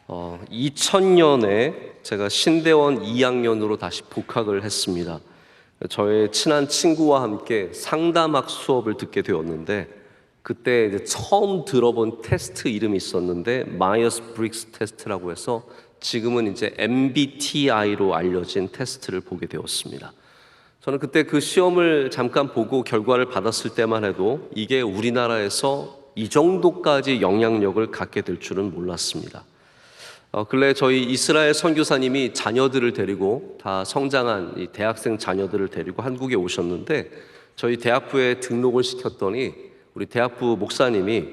2000년에 제가 신대원 2학년으로 다시 복학을 했습니다. 저의 친한 친구와 함께 상담학 수업을 듣게 되었는데, 그때 이제 처음 들어본 테스트 이름이 있었는데 마이어스 브릭스 테스트라고 해서 지금은 이제 MBTI로 알려진 테스트를 보게 되었습니다. 저는 그때 그 시험을 잠깐 보고 결과를 받았을 때만 해도 이게 우리나라에서 이 정도까지 영향력을 갖게 될 줄은 몰랐습니다. 근래 저희 이스라엘 선교사님이 자녀들을 데리고 다 성장한 이 대학생 자녀들을 데리고 한국에 오셨는데, 저희 대학부에 등록을 시켰더니 우리 대학부 목사님이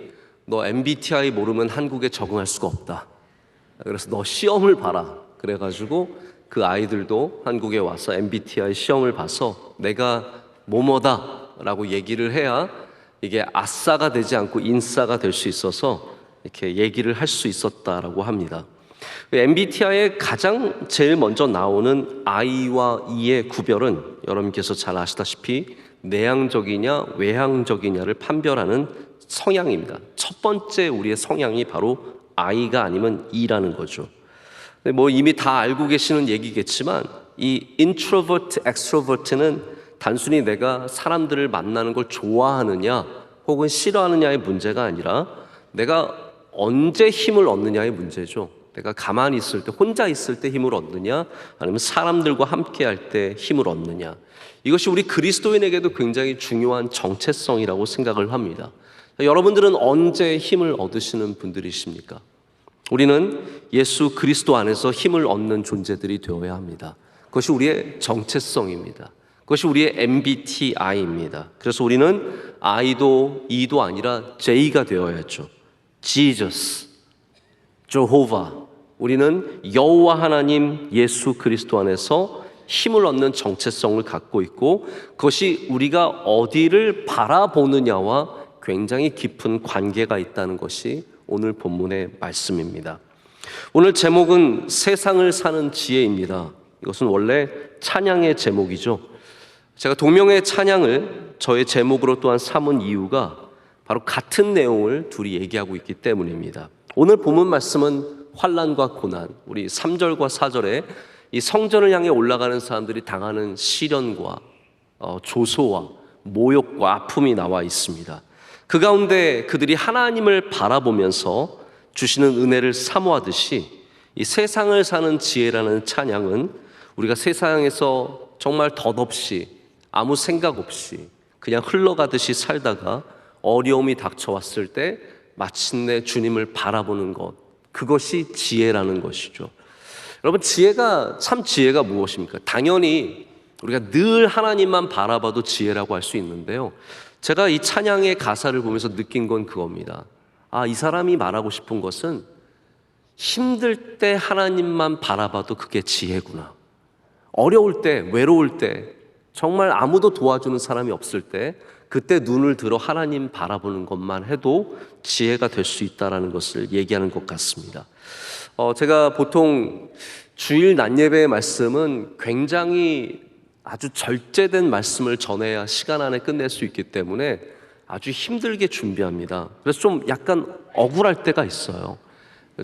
너 MBTI 모르면 한국에 적응할 수가 없다. 그래서 너 시험을 봐라. 그래가지고 그 아이들도 한국에 와서 MBTI 시험을 봐서 내가 뭐뭐다라고 얘기를 해야 이게 아싸가 되지 않고 인싸가 될 수 있어서 이렇게 얘기를 할 수 있었다라고 합니다. MBTI에 가장 제일 먼저 나오는 I와 E의 구별은 여러분께서 잘 아시다시피 내향적이냐 외향적이냐를 판별하는 성향입니다. 첫 번째 우리의 성향이 바로 I가 아니면 E라는 거죠. 뭐 이미 다 알고 계시는 얘기겠지만 이 introvert, extrovert는 단순히 내가 사람들을 만나는 걸 좋아하느냐 혹은 싫어하느냐의 문제가 아니라 내가 언제 힘을 얻느냐의 문제죠. 내가 가만히 있을 때, 혼자 있을 때 힘을 얻느냐, 아니면 사람들과 함께 할 때 힘을 얻느냐. 이것이 우리 그리스도인에게도 굉장히 중요한 정체성이라고 생각을 합니다. 여러분들은 언제 힘을 얻으시는 분들이십니까? 우리는 예수 그리스도 안에서 힘을 얻는 존재들이 되어야 합니다. 그것이 우리의 정체성입니다. 그것이 우리의 MBTI입니다. 그래서 우리는 I도 E도 아니라 J가 되어야죠. Jesus, Jehovah. 우리는 여호와 하나님 예수 그리스도 안에서 힘을 얻는 정체성을 갖고 있고, 그것이 우리가 어디를 바라보느냐와 굉장히 깊은 관계가 있다는 것이 오늘 본문의 말씀입니다. 오늘 제목은 세상을 사는 지혜입니다. 이것은 원래 찬양의 제목이죠. 제가 동명의 찬양을 저의 제목으로 또한 삼은 이유가 바로 같은 내용을 둘이 얘기하고 있기 때문입니다. 오늘 본문 말씀은 환난과 고난, 우리 3절과 4절에 이 성전을 향해 올라가는 사람들이 당하는 시련과 조소와 모욕과 아픔이 나와 있습니다. 그 가운데 그들이 하나님을 바라보면서 주시는 은혜를 사모하듯이 이 세상을 사는 지혜라는 찬양은 우리가 세상에서 정말 덧없이 아무 생각 없이 그냥 흘러가듯이 살다가 어려움이 닥쳐왔을 때 마침내 주님을 바라보는 것, 그것이 지혜라는 것이죠. 여러분, 지혜가 무엇입니까? 당연히 우리가 늘 하나님만 바라봐도 지혜라고 할 수 있는데요, 제가 이 찬양의 가사를 보면서 느낀 건 그겁니다. 이 사람이 말하고 싶은 것은 힘들 때 하나님만 바라봐도 그게 지혜구나. 어려울 때, 외로울 때, 정말 아무도 도와주는 사람이 없을 때 그때 눈을 들어 하나님 바라보는 것만 해도 지혜가 될 수 있다는 것을 얘기하는 것 같습니다. 제가 보통 주일 낮예배의 말씀은 굉장히 아주 절제된 말씀을 전해야 시간 안에 끝낼 수 있기 때문에 아주 힘들게 준비합니다. 그래서 좀 약간 억울할 때가 있어요.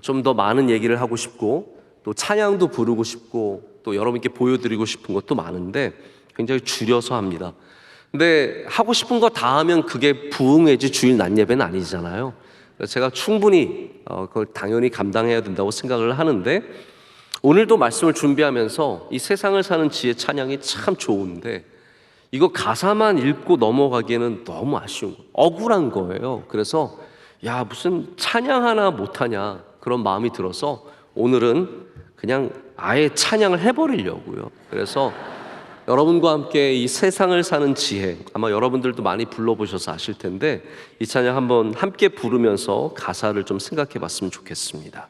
좀 더 많은 얘기를 하고 싶고 또 찬양도 부르고 싶고 또 여러분께 보여드리고 싶은 것도 많은데 굉장히 줄여서 합니다. 근데 하고 싶은 거 다 하면 그게 부흥회지 주일 낮예배는 아니잖아요. 제가 충분히 그걸 당연히 감당해야 된다고 생각을 하는데, 오늘도 말씀을 준비하면서 이 세상을 사는 지혜 찬양이 참 좋은데 이거 가사만 읽고 넘어가기에는 너무 아쉬운 거예요. 억울한 거예요. 그래서 무슨 찬양 하나 못하냐 그런 마음이 들어서 오늘은 그냥 아예 찬양을 해버리려고요. 그래서 여러분과 함께 이 세상을 사는 지혜, 아마 여러분들도 많이 불러보셔서 아실 텐데 이 찬양 한번 함께 부르면서 가사를 좀 생각해 봤으면 좋겠습니다.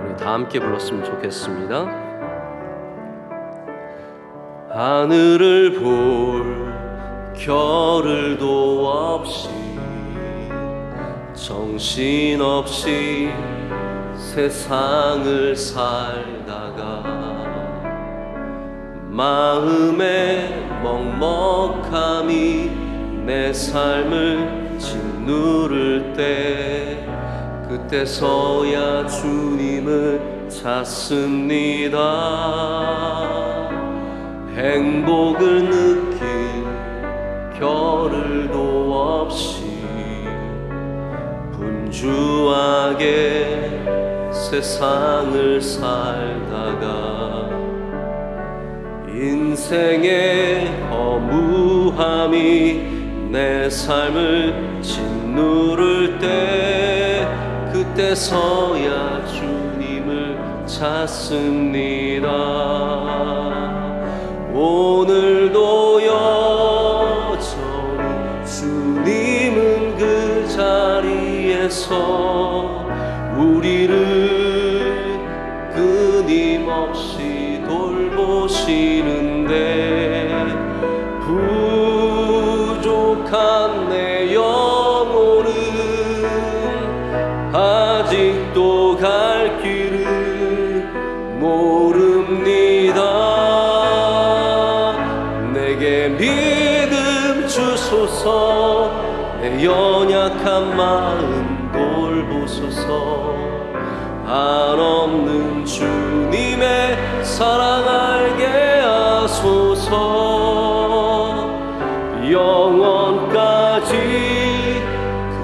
우리 다 함께 불렀으면 좋겠습니다. 하늘을 볼 겨를도 없이 정신없이 세상을 살다가 마음에 먹먹 내 삶을 짓누를 때 그때서야 주님을 찾습니다. 행복을 느낄 겨를도 없이 분주하게 세상을 살다가 인생의 허무함이 내 삶을 짓누를 때 그때서야 주님을 찾습니다. 오늘도 여전히 주님은 그 자리에서 우리를 끊임없이 돌보시는데 부족한 내 영혼은 아직도 갈 길을 모릅니다. 내게 믿음 주소서, 내 연약한 마음 돌보소서. 한없는 주님의 사랑 알게 하소서. 영원까지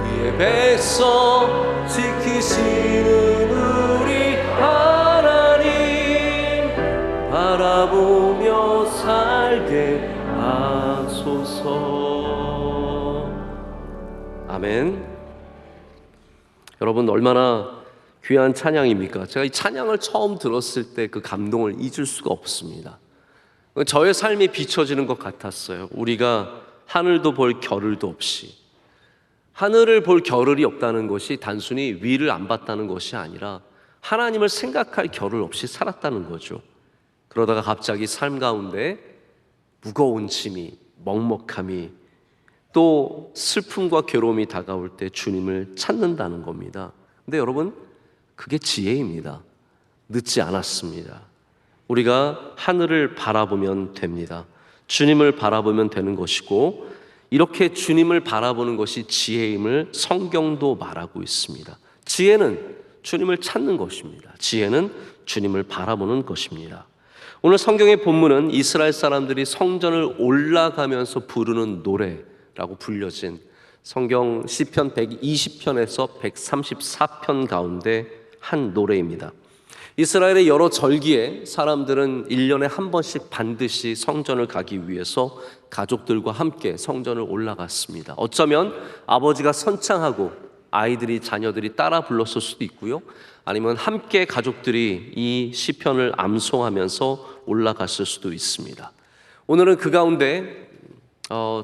그의 백성 지키시는 우리 하나님 바라보며 살게 하소서. 아멘. 여러분, 얼마나 귀한 찬양입니까? 제가 이 찬양을 처음 들었을 때 그 감동을 잊을 수가 없습니다. 저의 삶이 비춰지는 것 같았어요. 우리가 하늘도 볼 겨를도 없이, 하늘을 볼 겨를이 없다는 것이 단순히 위를 안 봤다는 것이 아니라 하나님을 생각할 겨를 없이 살았다는 거죠. 그러다가 갑자기 삶 가운데 무거운 짐이, 먹먹함이, 또 슬픔과 괴로움이 다가올 때 주님을 찾는다는 겁니다. 근데 여러분, 그게 지혜입니다. 늦지 않았습니다. 우리가 하늘을 바라보면 됩니다. 주님을 바라보면 되는 것이고, 이렇게 주님을 바라보는 것이 지혜임을 성경도 말하고 있습니다. 지혜는 주님을 찾는 것입니다. 지혜는 주님을 바라보는 것입니다. 오늘 성경의 본문은 이스라엘 사람들이 성전을 올라가면서 부르는 노래라고 불려진 성경 시편 120편에서 134편 가운데 한 노래입니다. 이스라엘의 여러 절기에 사람들은 1년에 한 번씩 반드시 성전을 가기 위해서 가족들과 함께 성전을 올라갔습니다. 어쩌면 아버지가 선창하고 아이들이, 자녀들이 따라 불렀을 수도 있고요, 아니면 함께 가족들이 이 시편을 암송하면서 올라갔을 수도 있습니다. 오늘은 그 가운데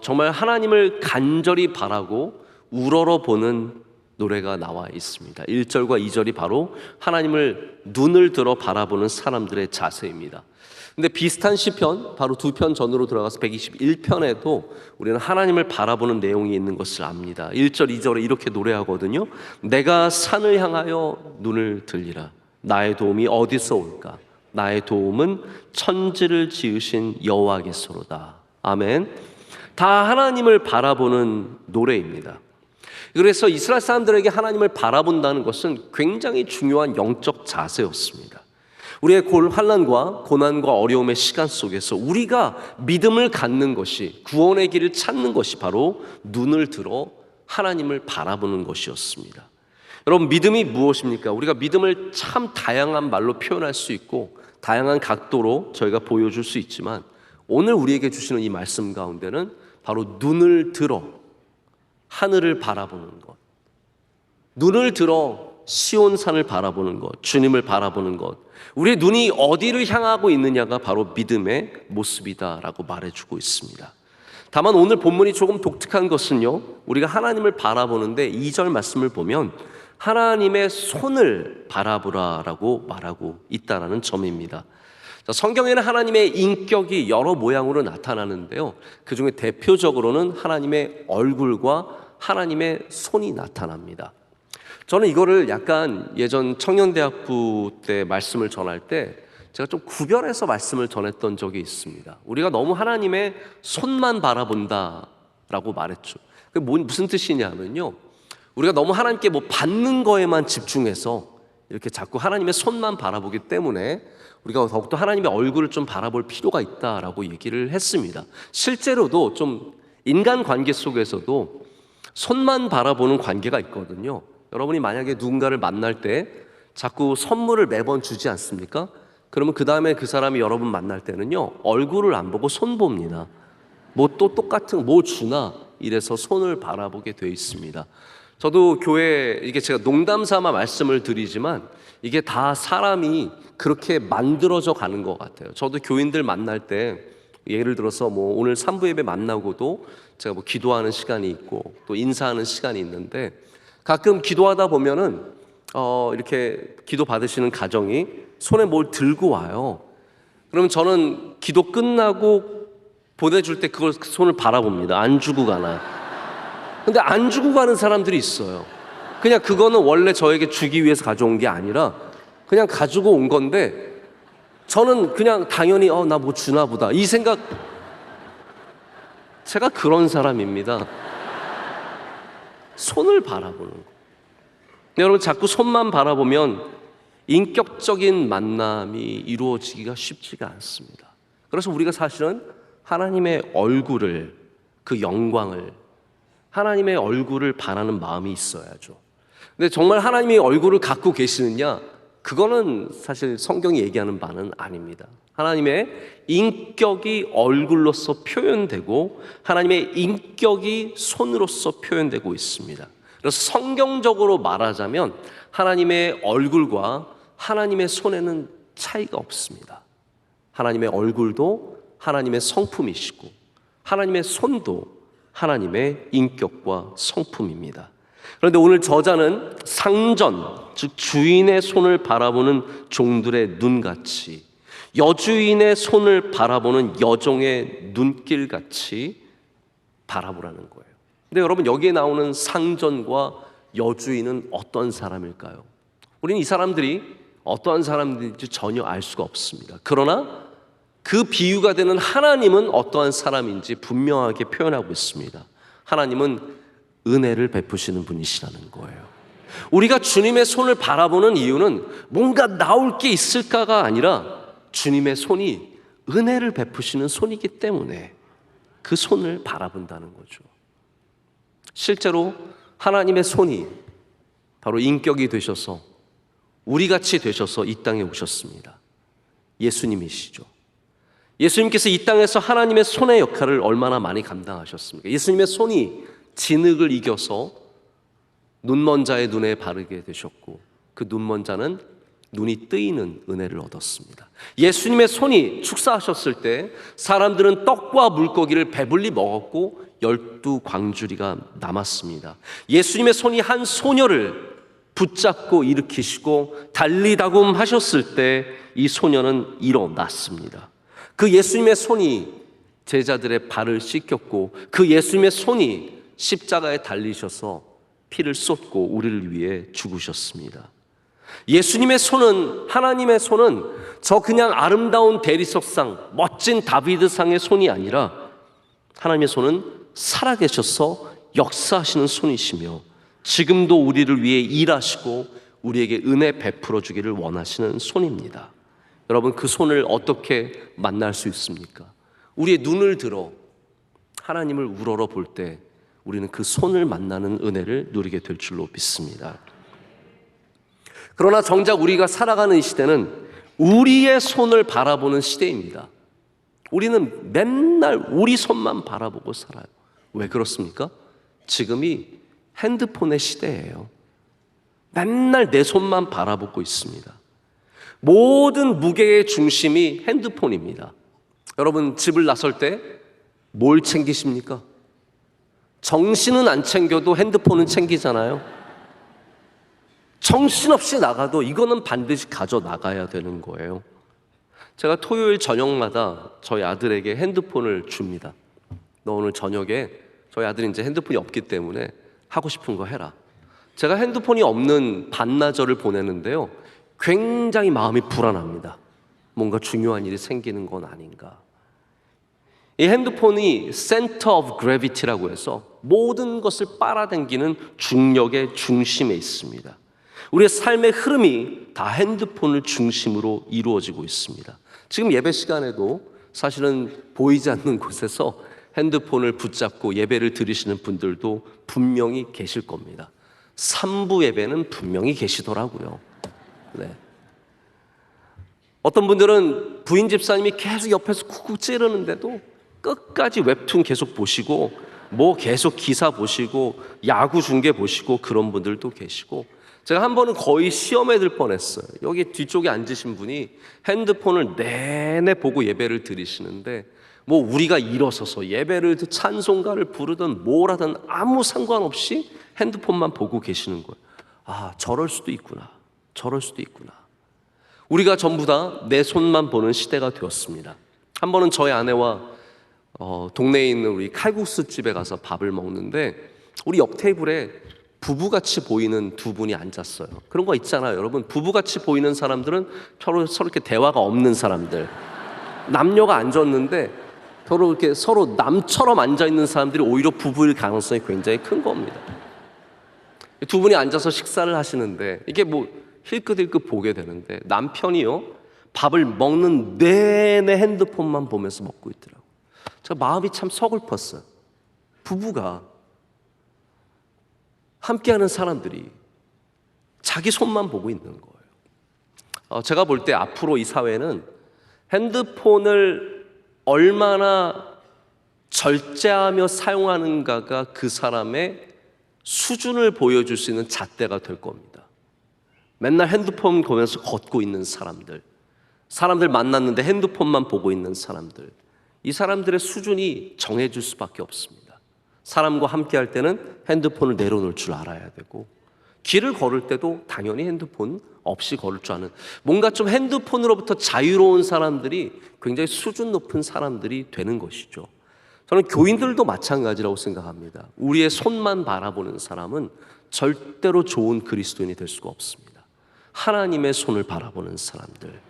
정말 하나님을 간절히 바라고 우러러보는 노래가 나와 있습니다. 1절과 2절이 바로 하나님을 눈을 들어 바라보는 사람들의 자세입니다. 근데 비슷한 시편, 바로 두 편 전으로 들어가서 121편에도 우리는 하나님을 바라보는 내용이 있는 것을 압니다. 1절, 2절에 이렇게 노래하거든요. 내가 산을 향하여 눈을 들리라. 나의 도움이 어디서 올까? 나의 도움은 천지를 지으신 여호와께서로다. 아멘. 다 하나님을 바라보는 노래입니다. 그래서 이스라엘 사람들에게 하나님을 바라본다는 것은 굉장히 중요한 영적 자세였습니다. 우리의 환난과 고난과 어려움의 시간 속에서 우리가 믿음을 갖는 것이, 구원의 길을 찾는 것이 바로 눈을 들어 하나님을 바라보는 것이었습니다. 여러분, 믿음이 무엇입니까? 우리가 믿음을 참 다양한 말로 표현할 수 있고 다양한 각도로 저희가 보여줄 수 있지만, 오늘 우리에게 주시는 이 말씀 가운데는 바로 눈을 들어 하늘을 바라보는 것, 눈을 들어 시온산을 바라보는 것, 주님을 바라보는 것, 우리의 눈이 어디를 향하고 있느냐가 바로 믿음의 모습이다라고 말해주고 있습니다. 다만 오늘 본문이 조금 독특한 것은요, 우리가 하나님을 바라보는데 2절 말씀을 보면 하나님의 손을 바라보라라고 말하고 있다는 점입니다. 성경에는 하나님의 인격이 여러 모양으로 나타나는데요, 그 중에 대표적으로는 하나님의 얼굴과 하나님의 손이 나타납니다. 저는 이거를 약간 예전 청년대학부 때 말씀을 전할 때 제가 좀 구별해서 말씀을 전했던 적이 있습니다. 우리가 너무 하나님의 손만 바라본다라고 말했죠. 무슨 뜻이냐면요, 우리가 너무 하나님께 뭐 받는 거에만 집중해서 이렇게 자꾸 하나님의 손만 바라보기 때문에 우리가 더욱더 하나님의 얼굴을 좀 바라볼 필요가 있다라고 얘기를 했습니다. 실제로도 좀 인간 관계 속에서도 손만 바라보는 관계가 있거든요. 여러분이 만약에 누군가를 만날 때 자꾸 선물을 매번 주지 않습니까? 그러면 그 다음에 그 사람이 여러분 만날 때는요, 얼굴을 안 보고 손 봅니다. 뭐 또 똑같은 뭐 주나 이래서 손을 바라보게 돼 있습니다. 저도 교회, 이게 제가 농담 삼아 말씀을 드리지만 이게 다 사람이 그렇게 만들어져 가는 것 같아요. 저도 교인들 만날 때 예를 들어서 뭐 오늘 3부 예배 만나고도 제가 뭐 기도하는 시간이 있고 또 인사하는 시간이 있는데, 가끔 기도하다 보면은 이렇게 기도 받으시는 가정이 손에 뭘 들고 와요. 그러면 저는 기도 끝나고 보내줄 때 그걸 손을 바라봅니다. 안 주고 가나. 근데 안 주고 가는 사람들이 있어요. 그냥 그거는 원래 저에게 주기 위해서 가져온 게 아니라 그냥 가지고 온 건데, 저는 그냥 당연히 나 뭐 주나 보다 이 생각. 제가 그런 사람입니다. 손을 바라보는 거. 여러분, 자꾸 손만 바라보면 인격적인 만남이 이루어지기가 쉽지가 않습니다. 그래서 우리가 사실은 하나님의 얼굴을, 그 영광을, 하나님의 얼굴을 바라는 마음이 있어야죠. 근데 정말 하나님의 얼굴을 갖고 계시느냐? 그거는 사실 성경이 얘기하는 바는 아닙니다. 하나님의 인격이 얼굴로서 표현되고 하나님의 인격이 손으로서 표현되고 있습니다. 그래서 성경적으로 말하자면 하나님의 얼굴과 하나님의 손에는 차이가 없습니다. 하나님의 얼굴도 하나님의 성품이시고 하나님의 손도 하나님의 인격과 성품입니다. 그런데 오늘 저자는 상전, 즉 주인의 손을 바라보는 종들의 눈같이, 여주인의 손을 바라보는 여종의 눈길같이 바라보라는 거예요. 근데 여러분, 여기에 나오는 상전과 여주인은 어떤 사람일까요? 우리는 이 사람들이 어떠한 사람들인지 전혀 알 수가 없습니다. 그러나 그 비유가 되는 하나님은 어떠한 사람인지 분명하게 표현하고 있습니다. 하나님은 은혜를 베푸시는 분이시라는 거예요. 우리가 주님의 손을 바라보는 이유는 뭔가 나올 게 있을까가 아니라 주님의 손이 은혜를 베푸시는 손이기 때문에 그 손을 바라본다는 거죠. 실제로 하나님의 손이 바로 인격이 되셔서 우리같이 되셔서 이 땅에 오셨습니다. 예수님이시죠. 예수님께서 이 땅에서 하나님의 손의 역할을 얼마나 많이 감당하셨습니까? 예수님의 손이 진흙을 이겨서 눈먼 자의 눈에 바르게 되셨고, 그 눈먼 자는 눈이 뜨이는 은혜를 얻었습니다. 예수님의 손이 축사하셨을 때 사람들은 떡과 물고기를 배불리 먹었고 12광주리가 남았습니다. 예수님의 손이 한 소녀를 붙잡고 일으키시고 달리다굼 하셨을 때 이 소녀는 일어났습니다. 그 예수님의 손이 제자들의 발을 씻겼고, 그 예수님의 손이 십자가에 달리셔서 피를 쏟고 우리를 위해 죽으셨습니다. 예수님의 손은, 하나님의 손은 저 그냥 아름다운 대리석상, 멋진 다비드상의 손이 아니라 하나님의 손은 살아계셔서 역사하시는 손이시며 지금도 우리를 위해 일하시고 우리에게 은혜 베풀어 주기를 원하시는 손입니다. 여러분, 그 손을 어떻게 만날 수 있습니까? 우리의 눈을 들어 하나님을 우러러 볼 때 우리는 그 손을 만나는 은혜를 누리게 될 줄로 믿습니다. 그러나 정작 우리가 살아가는 이 시대는 우리의 손을 바라보는 시대입니다. 우리는 맨날 우리 손만 바라보고 살아요. 왜 그렇습니까? 지금이 핸드폰의 시대예요. 맨날 내 손만 바라보고 있습니다. 모든 무게의 중심이 핸드폰입니다. 여러분, 집을 나설 때 뭘 챙기십니까? 정신은 안 챙겨도 핸드폰은 챙기잖아요. 정신없이 나가도 이거는 반드시 가져나가야 되는 거예요. 제가 토요일 저녁마다 저희 아들에게 핸드폰을 줍니다. 너 오늘 저녁에, 저희 아들이 이제 핸드폰이 없기 때문에 하고 싶은 거 해라. 제가 핸드폰이 없는 반나절을 보내는데요, 굉장히 마음이 불안합니다. 뭔가 중요한 일이 생기는 건 아닌가. 이 핸드폰이 center of gravity라고 해서 모든 것을 빨아당기는 중력의 중심에 있습니다. 우리의 삶의 흐름이 다 핸드폰을 중심으로 이루어지고 있습니다. 지금 예배 시간에도 사실은 보이지 않는 곳에서 핸드폰을 붙잡고 예배를 드리시는 분들도 분명히 계실 겁니다. 3부 예배는 분명히 계시더라고요. 네. 어떤 분들은 부인 집사님이 계속 옆에서 쿡쿡 찌르는데도 끝까지 웹툰 계속 보시고 뭐 계속 기사 보시고 야구 중계 보시고 그런 분들도 계시고, 제가 한 번은 거의 시험에 들 뻔했어요. 여기 뒤쪽에 앉으신 분이 핸드폰을 내내 보고 예배를 드리시는데 뭐 우리가 일어서서 예배를 찬송가를 부르든 뭘 하든 아무 상관없이 핸드폰만 보고 계시는 거예요. 아, 저럴 수도 있구나. 저럴 수도 있구나. 우리가 전부 다 내 손만 보는 시대가 되었습니다. 한 번은 저희 아내와 동네에 있는 우리 칼국수 집에 가서 밥을 먹는데 우리 옆 테이블에 부부같이 보이는 두 분이 앉았어요. 그런 거 있잖아요, 여러분. 부부같이 보이는 사람들은 서로 이렇게 대화가 없는 사람들. 남녀가 앉았는데 서로 남처럼 앉아있는 사람들이 오히려 부부일 가능성이 굉장히 큰 겁니다. 두 분이 앉아서 식사를 하시는데 이게 뭐 힐끗힐끗 보게 되는데 남편이요, 밥을 먹는 내내 핸드폰만 보면서 먹고 있더라고요. 저 마음이 참 서글펐어요. 부부가, 함께하는 사람들이 자기 손만 보고 있는 거예요. 제가 볼 때 앞으로 이 사회는 핸드폰을 얼마나 절제하며 사용하는가가 그 사람의 수준을 보여줄 수 있는 잣대가 될 겁니다. 맨날 핸드폰 보면서 걷고 있는 사람들 만났는데 핸드폰만 보고 있는 사람들, 이 사람들의 수준이 정해질 수밖에 없습니다. 사람과 함께 할 때는 핸드폰을 내려놓을 줄 알아야 되고, 길을 걸을 때도 당연히 핸드폰 없이 걸을 줄 아는, 뭔가 좀 핸드폰으로부터 자유로운 사람들이 굉장히 수준 높은 사람들이 되는 것이죠. 저는 교인들도 마찬가지라고 생각합니다. 우리의 손만 바라보는 사람은 절대로 좋은 그리스도인이 될 수가 없습니다. 하나님의 손을 바라보는 사람들,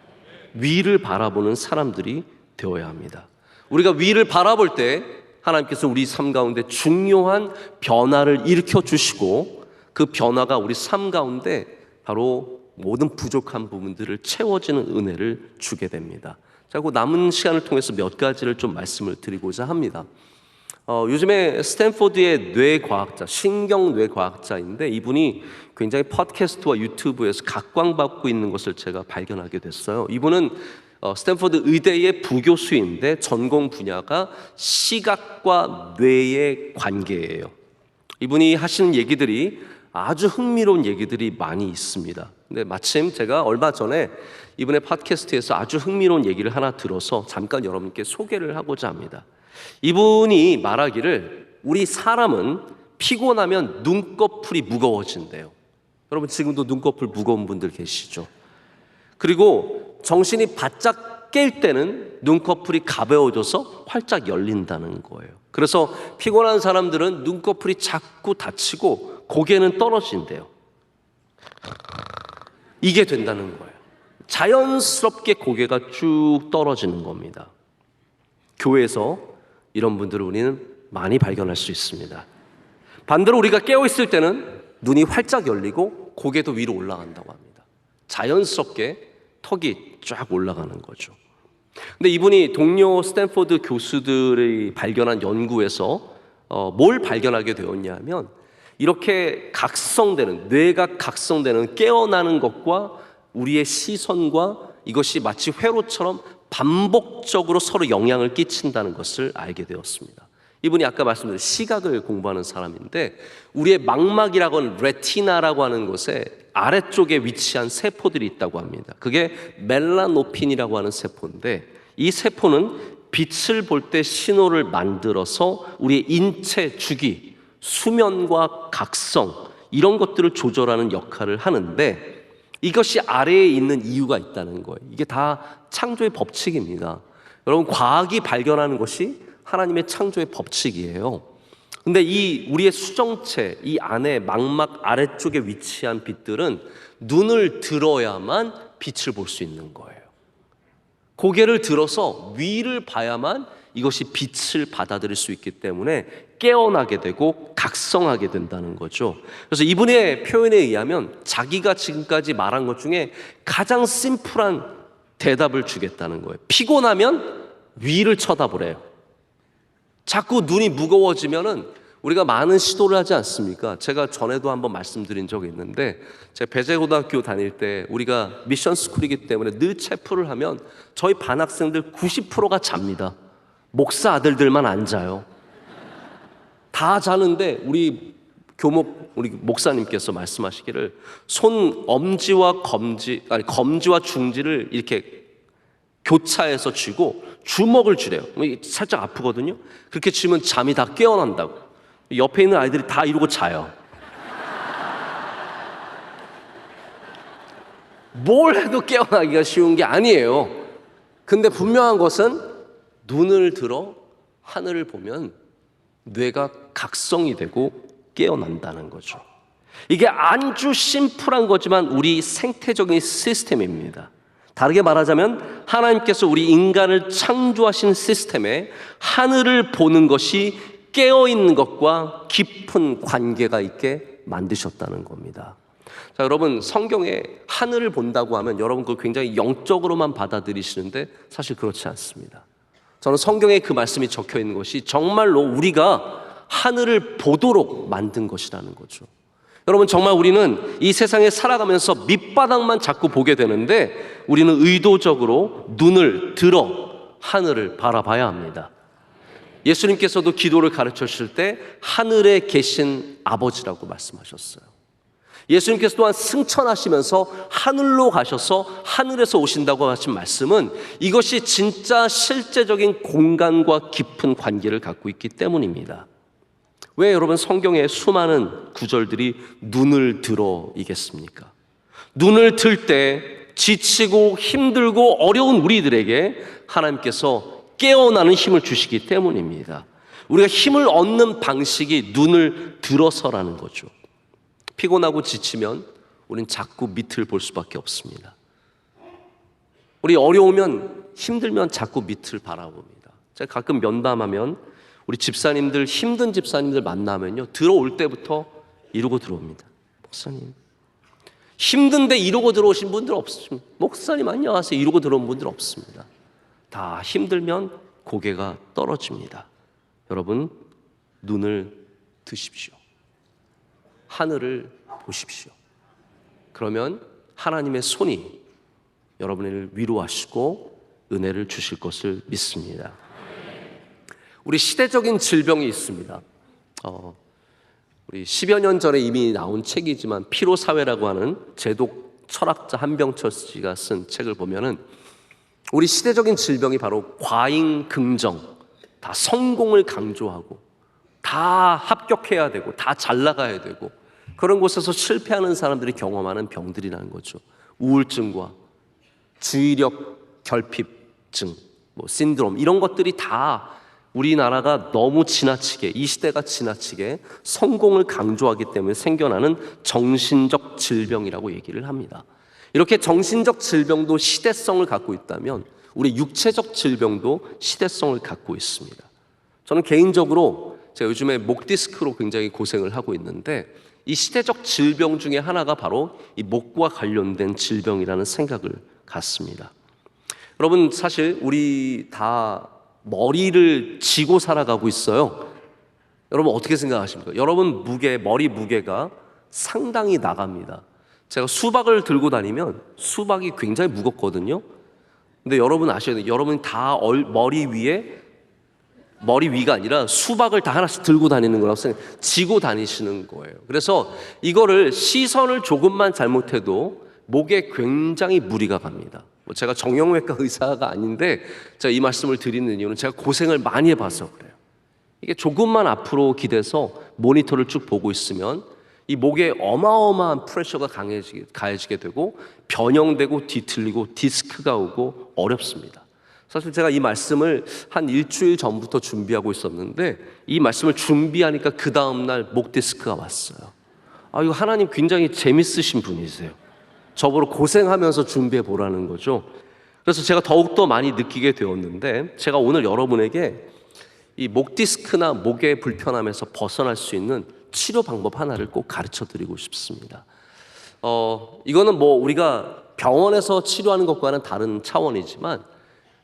위를 바라보는 사람들이 되어야 합니다. 우리가 위를 바라볼 때 하나님께서 우리 삶 가운데 중요한 변화를 일으켜 주시고, 그 변화가 우리 삶 가운데 바로 모든 부족한 부분들을 채워지는 은혜를 주게 됩니다. 자, 그 남은 시간을 통해서 몇 가지를 좀 말씀을 드리고자 합니다. 요즘에 스탠포드의 뇌과학자, 신경뇌과학자인데 이분이 굉장히 팟캐스트와 유튜브에서 각광받고 있는 것을 제가 발견하게 됐어요. 이분은 스탠포드 의대의 부교수인데 전공 분야가 시각과 뇌의 관계예요. 이분이 하시는 얘기들이 아주 흥미로운 얘기들이 많이 있습니다. 근데 마침 제가 얼마 전에 이분의 팟캐스트에서 아주 흥미로운 얘기를 하나 들어서 잠깐 여러분께 소개를 하고자 합니다. 이분이 말하기를 우리 사람은 피곤하면 눈꺼풀이 무거워진대요. 여러분 지금도 눈꺼풀 무거운 분들 계시죠? 그리고 정신이 바짝 깰 때는 눈꺼풀이 가벼워져서 활짝 열린다는 거예요. 그래서 피곤한 사람들은 눈꺼풀이 자꾸 다치고 고개는 떨어진대요. 이게 된다는 거예요. 자연스럽게 고개가 쭉 떨어지는 겁니다. 교회에서 이런 분들을 우리는 많이 발견할 수 있습니다. 반대로 우리가 깨어있을 때는 눈이 활짝 열리고 고개도 위로 올라간다고 합니다. 자연스럽게 턱이 쫙 올라가는 거죠. 근데 이분이 동료 스탠포드 교수들이 발견한 연구에서 뭘 발견하게 되었냐면, 이렇게 각성되는, 뇌가 각성되는, 깨어나는 것과 우리의 시선과 이것이 마치 회로처럼 반복적으로 서로 영향을 끼친다는 것을 알게 되었습니다. 이분이 아까 말씀드린 시각을 공부하는 사람인데, 우리의 망막이라고 하는 레티나라고 하는 곳에 아래쪽에 위치한 세포들이 있다고 합니다. 그게 멜라노핀이라고 하는 세포인데, 이 세포는 빛을 볼 때 신호를 만들어서 우리의 인체 주기, 수면과 각성, 이런 것들을 조절하는 역할을 하는데, 이것이 아래에 있는 이유가 있다는 거예요. 이게 다 창조의 법칙입니다. 여러분, 과학이 발견하는 것이 하나님의 창조의 법칙이에요. 근데 이 우리의 수정체, 이 안에 망막 아래쪽에 위치한 빛들은 눈을 들어야만 빛을 볼 수 있는 거예요. 고개를 들어서 위를 봐야만 이것이 빛을 받아들일 수 있기 때문에 깨어나게 되고 각성하게 된다는 거죠. 그래서 이분의 표현에 의하면 자기가 지금까지 말한 것 중에 가장 심플한 대답을 주겠다는 거예요. 피곤하면 위를 쳐다보래요. 자꾸 눈이 무거워지면은 우리가 많은 시도를 하지 않습니까? 제가 전에도 한번 말씀드린 적이 있는데, 제가 배재고등학교 다닐 때 우리가 미션 스쿨이기 때문에 늘 체프를 하면 저희 반 학생들 90%가 잡니다. 목사 아들들만 안 자요. 다 자는데 우리 목사님께서 말씀하시기를 손 엄지와 검지와 중지를 이렇게 교차해서 쥐고 주먹을 쥐래요. 살짝 아프거든요. 그렇게 쥐면 잠이 다 깨어난다고. 옆에 있는 아이들이 다 이러고 자요. 뭘 해도 깨어나기가 쉬운 게 아니에요. 근데 분명한 것은 눈을 들어 하늘을 보면 뇌가 각성이 되고 깨어난다는 거죠. 이게 아주 심플한 거지만 우리 생태적인 시스템입니다. 다르게 말하자면 하나님께서 우리 인간을 창조하신 시스템에 하늘을 보는 것이 깨어있는 것과 깊은 관계가 있게 만드셨다는 겁니다. 자, 여러분, 성경에 하늘을 본다고 하면 여러분 그걸 굉장히 영적으로만 받아들이시는데 사실 그렇지 않습니다. 저는 성경에 그 말씀이 적혀 있는 것이 정말로 우리가 하늘을 보도록 만든 것이라는 거죠. 여러분, 정말 우리는 이 세상에 살아가면서 밑바닥만 자꾸 보게 되는데 우리는 의도적으로 눈을 들어 하늘을 바라봐야 합니다. 예수님께서도 기도를 가르쳐 주실 때 하늘에 계신 아버지라고 말씀하셨어요. 예수님께서 또한 승천하시면서 하늘로 가셔서 하늘에서 오신다고 하신 말씀은 이것이 진짜 실제적인 공간과 깊은 관계를 갖고 있기 때문입니다. 왜 여러분 성경의 수많은 구절들이 눈을 들어이겠습니까? 눈을 들 때 지치고 힘들고 어려운 우리들에게 하나님께서 깨어나는 힘을 주시기 때문입니다. 우리가 힘을 얻는 방식이 눈을 들어서라는 거죠. 피곤하고 지치면 우리는 자꾸 밑을 볼 수밖에 없습니다. 우리 어려우면 힘들면 자꾸 밑을 바라봅니다. 제가 가끔 면담하면 우리 집사님들, 힘든 집사님들 만나면요, 들어올 때부터 이러고 들어옵니다. 목사님, 힘든데 이러고 들어오신 분들 없습니다. 목사님 안녕하세요 이러고 들어온 분들 없습니다. 다 힘들면 고개가 떨어집니다. 여러분, 눈을 드십시오. 하늘을 보십시오. 그러면 하나님의 손이 여러분을 위로하시고 은혜를 주실 것을 믿습니다. 우리 시대적인 질병이 있습니다. 우리 10여 년 전에 이미 나온 책이지만 피로사회라고 하는 제독 철학자 한병철 씨가 쓴 책을 보면은 우리 시대적인 질병이 바로 과잉 긍정, 다 성공을 강조하고 다 합격해야 되고 다 잘 나가야 되고 그런 곳에서 실패하는 사람들이 경험하는 병들이라는 거죠. 우울증과 주의력 결핍증, 신드롬 이런 것들이 다 우리나라가 너무 지나치게, 이 시대가 지나치게 성공을 강조하기 때문에 생겨나는 정신적 질병이라고 얘기를 합니다. 이렇게 정신적 질병도 시대성을 갖고 있다면 우리 육체적 질병도 시대성을 갖고 있습니다. 저는 개인적으로 제가 요즘에 목 디스크로 굉장히 고생을 하고 있는데 이 시대적 질병 중에 하나가 바로 이 목과 관련된 질병이라는 생각을 갖습니다. 여러분, 사실 우리 다 머리를 쥐고 살아가고 있어요. 여러분 어떻게 생각하십니까? 여러분 머리 무게가 상당히 나갑니다. 제가 수박을 들고 다니면 수박이 굉장히 무겁거든요. 근데 여러분 아셔야 돼요. 여러분 다 머리 위가 아니라 수박을 다 하나씩 들고 다니는 거라고 생각해요. 지고 다니시는 거예요. 그래서 이거를 시선을 조금만 잘못해도 목에 굉장히 무리가 갑니다. 제가 정형외과 의사가 아닌데 제가 이 말씀을 드리는 이유는 제가 고생을 많이 해봐서 그래요. 이게 조금만 앞으로 기대서 모니터를 쭉 보고 있으면 이 목에 어마어마한 프레셔가 가해지게 되고 변형되고 뒤틀리고 디스크가 오고 어렵습니다. 사실 제가 이 말씀을 한 일주일 전부터 준비하고 있었는데 이 말씀을 준비하니까 그 다음날 목 디스크가 왔어요. 이거 하나님 굉장히 재밌으신 분이세요. 저보러 고생하면서 준비해 보라는 거죠. 그래서 제가 더욱더 많이 느끼게 되었는데, 제가 오늘 여러분에게 이 목 디스크나 목의 불편함에서 벗어날 수 있는 치료 방법 하나를 꼭 가르쳐 드리고 싶습니다. 이거는 뭐 우리가 병원에서 치료하는 것과는 다른 차원이지만,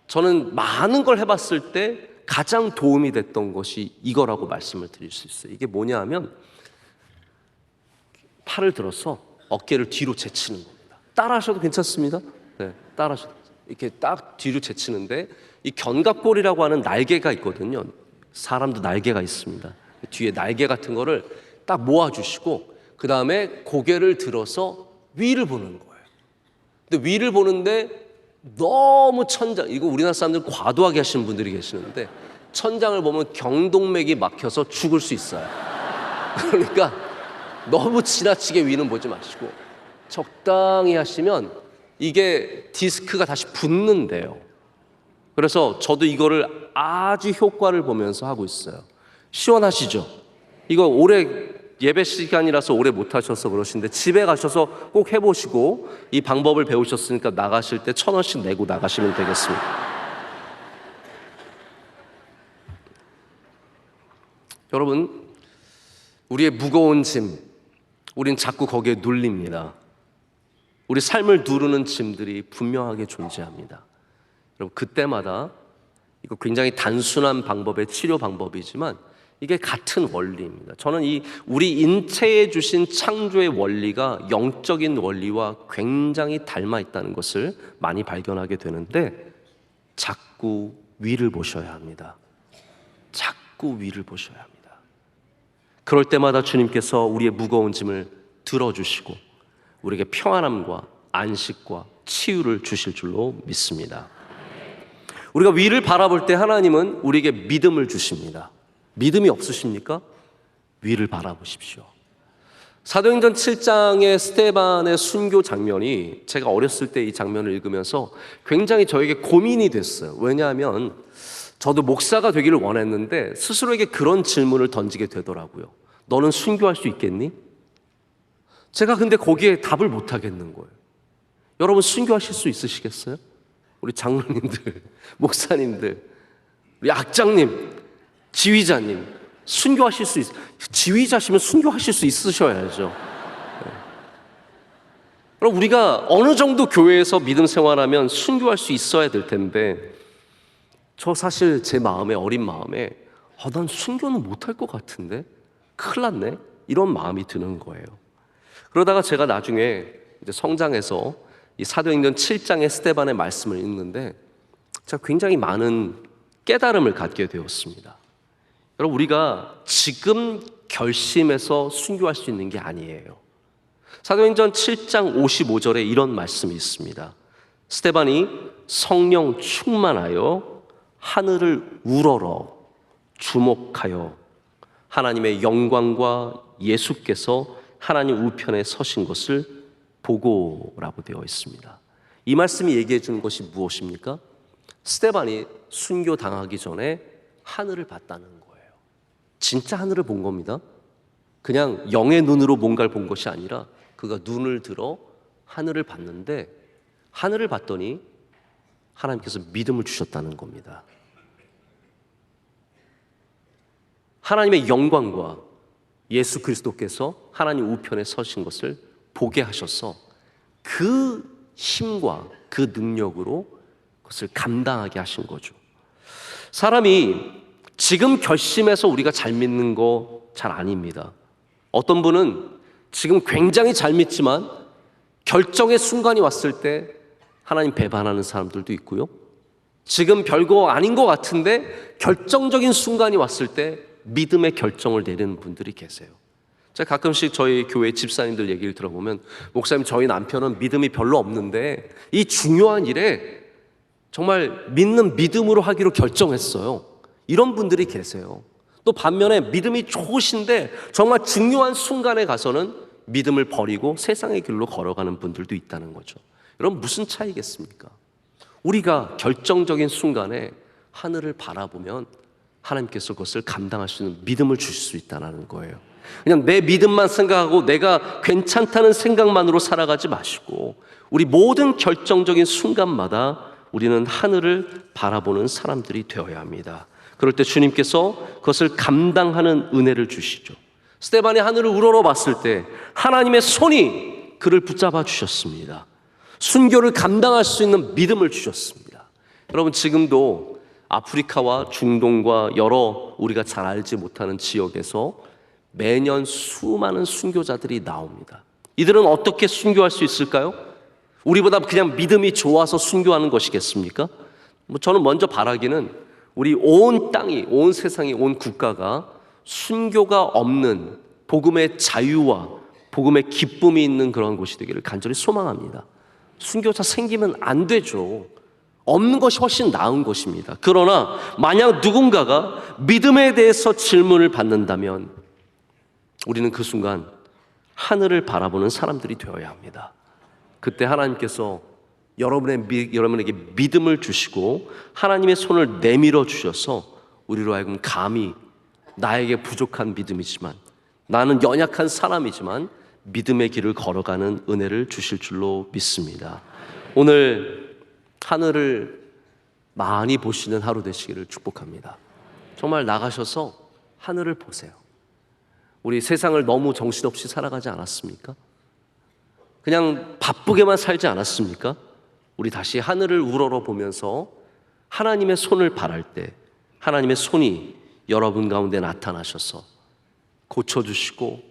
저는 많은 걸 해봤을 때 가장 도움이 됐던 것이 이거라고 말씀을 드릴 수 있어요. 이게 뭐냐 하면, 팔을 들어서 어깨를 뒤로 제치는 겁니다. 따라 하셔도 괜찮습니다. 네, 따라 하셔도. 이렇게 딱 뒤로 제치는데, 이 견갑골이라고 하는 날개가 있거든요. 사람도 날개가 있습니다. 뒤에 날개 같은 거를 딱 모아주시고, 그 다음에 고개를 들어서 위를 보는 거예요. 근데 위를 보는데 너무 천장, 이거 우리나라 사람들 과도하게 하시는 분들이 계시는데, 천장을 보면 경동맥이 막혀서 죽을 수 있어요. 그러니까 너무 지나치게 위는 보지 마시고 적당히 하시면 이게 디스크가 다시 붙는데요. 그래서 저도 이거를 아주 효과를 보면서 하고 있어요. 시원하시죠? 이거 오래 예배 시간이라서 오래 못 하셔서 그러신데, 집에 가셔서 꼭 해보시고, 이 방법을 배우셨으니까 나가실 때 1,000원씩 내고 나가시면 되겠습니다. 여러분, 우리의 무거운 짐, 우린 자꾸 거기에 눌립니다. 우리 삶을 누르는 짐들이 분명하게 존재합니다. 여러분, 그때마다 이거 굉장히 단순한 방법의 치료 방법이지만 이게 같은 원리입니다. 저는 우리 인체에 주신 창조의 원리가 영적인 원리와 굉장히 닮아 있다는 것을 많이 발견하게 되는데, 자꾸 위를 보셔야 합니다. 자꾸 위를 보셔야 합니다. 그럴 때마다 주님께서 우리의 무거운 짐을 들어주시고 우리에게 평안함과 안식과 치유를 주실 줄로 믿습니다. 우리가 위를 바라볼 때 하나님은 우리에게 믿음을 주십니다. 믿음이 없으십니까? 위를 바라보십시오. 사도행전 7장의 스데반의 순교 장면이, 제가 어렸을 때 이 장면을 읽으면서 굉장히 저에게 고민이 됐어요. 왜냐하면 저도 목사가 되기를 원했는데 스스로에게 그런 질문을 던지게 되더라고요. 너는 순교할 수 있겠니? 제가 근데 거기에 답을 못 하겠는 거예요. 여러분, 순교하실 수 있으시겠어요? 우리 장로님들, 목사님들, 우리 악장님, 지휘자님, 순교하실 수 지휘자시면 순교하실 수 있으셔야죠. 네. 그럼 우리가 어느 정도 교회에서 믿음 생활하면 순교할 수 있어야 될 텐데, 저 사실 제 마음에, 어린 마음에 난 순교는 못할 것 같은데 큰일 났네, 이런 마음이 드는 거예요. 그러다가 제가 나중에 이제 성장해서 이 사도행전 7장의 스데반의 말씀을 읽는데 제가 굉장히 많은 깨달음을 갖게 되었습니다. 여러분, 우리가 지금 결심해서 순교할 수 있는 게 아니에요. 사도행전 7장 55절에 이런 말씀이 있습니다. 스데반이 성령 충만하여 하늘을 우러러 주목하여 하나님의 영광과 예수께서 하나님 우편에 서신 것을 보고라고 되어 있습니다. 이 말씀이 얘기해 주는 것이 무엇입니까? 스데반이 순교 당하기 전에 하늘을 봤다는 거예요. 진짜 하늘을 본 겁니다. 그냥 영의 눈으로 뭔가를 본 것이 아니라 그가 눈을 들어 하늘을 봤는데, 하늘을 봤더니 하나님께서 믿음을 주셨다는 겁니다. 하나님의 영광과 예수 그리스도께서 하나님 우편에 서신 것을 보게 하셔서 그 힘과 그 능력으로 그것을 감당하게 하신 거죠. 사람이 지금 결심해서 우리가 잘 믿는 거 잘 아닙니다. 어떤 분은 지금 굉장히 잘 믿지만 결정의 순간이 왔을 때 하나님 배반하는 사람들도 있고요. 지금 별거 아닌 것 같은데 결정적인 순간이 왔을 때 믿음의 결정을 내리는 분들이 계세요. 제가 가끔씩 저희 교회 집사님들 얘기를 들어보면, 목사님, 저희 남편은 믿음이 별로 없는데 이 중요한 일에 정말 믿는 믿음으로 하기로 결정했어요. 이런 분들이 계세요. 또 반면에 믿음이 좋으신데 정말 중요한 순간에 가서는 믿음을 버리고 세상의 길로 걸어가는 분들도 있다는 거죠. 여러분, 무슨 차이겠습니까? 우리가 결정적인 순간에 하늘을 바라보면 하나님께서 그것을 감당할 수 있는 믿음을 주실 수 있다는 거예요. 그냥 내 믿음만 생각하고 내가 괜찮다는 생각만으로 살아가지 마시고, 우리 모든 결정적인 순간마다 우리는 하늘을 바라보는 사람들이 되어야 합니다. 그럴 때 주님께서 그것을 감당하는 은혜를 주시죠. 스데반이 하늘을 우러러봤을 때 하나님의 손이 그를 붙잡아 주셨습니다. 순교를 감당할 수 있는 믿음을 주셨습니다. 여러분, 지금도 아프리카와 중동과 여러 우리가 잘 알지 못하는 지역에서 매년 수많은 순교자들이 나옵니다. 이들은 어떻게 순교할 수 있을까요? 우리보다 그냥 믿음이 좋아서 순교하는 것이겠습니까? 저는 먼저 바라기는 우리 온 땅이, 온 세상이, 온 국가가 순교가 없는 복음의 자유와 복음의 기쁨이 있는 그런 곳이 되기를 간절히 소망합니다. 순교자 생기면 안 되죠. 없는 것이 훨씬 나은 것입니다. 그러나 만약 누군가가 믿음에 대해서 질문을 받는다면 우리는 그 순간 하늘을 바라보는 사람들이 되어야 합니다. 그때 하나님께서 여러분에게 믿음을 주시고 하나님의 손을 내밀어 주셔서 우리로 하여금 감히 나에게 부족한 믿음이지만, 나는 연약한 사람이지만 믿음의 길을 걸어가는 은혜를 주실 줄로 믿습니다. 오늘 하늘을 많이 보시는 하루 되시기를 축복합니다. 정말 나가셔서 하늘을 보세요. 우리 세상을 너무 정신없이 살아가지 않았습니까? 그냥 바쁘게만 살지 않았습니까? 우리 다시 하늘을 우러러 보면서 하나님의 손을 바랄 때 하나님의 손이 여러분 가운데 나타나셔서 고쳐주시고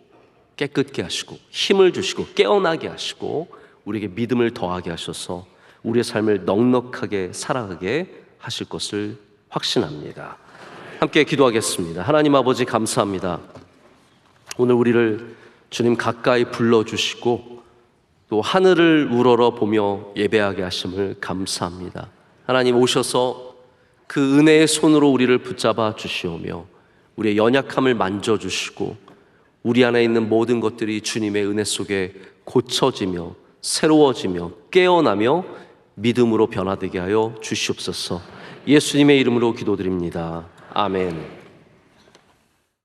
깨끗게 하시고 힘을 주시고 깨어나게 하시고 우리에게 믿음을 더하게 하셔서 우리의 삶을 넉넉하게 살아가게 하실 것을 확신합니다. 함께 기도하겠습니다. 하나님 아버지, 감사합니다. 오늘 우리를 주님 가까이 불러주시고 또 하늘을 우러러 보며 예배하게 하심을 감사합니다. 하나님 오셔서 그 은혜의 손으로 우리를 붙잡아 주시오며 우리의 연약함을 만져주시고 우리 안에 있는 모든 것들이 주님의 은혜 속에 고쳐지며 새로워지며 깨어나며 믿음으로 변화되게 하여 주시옵소서. 예수님의 이름으로 기도드립니다. 아멘.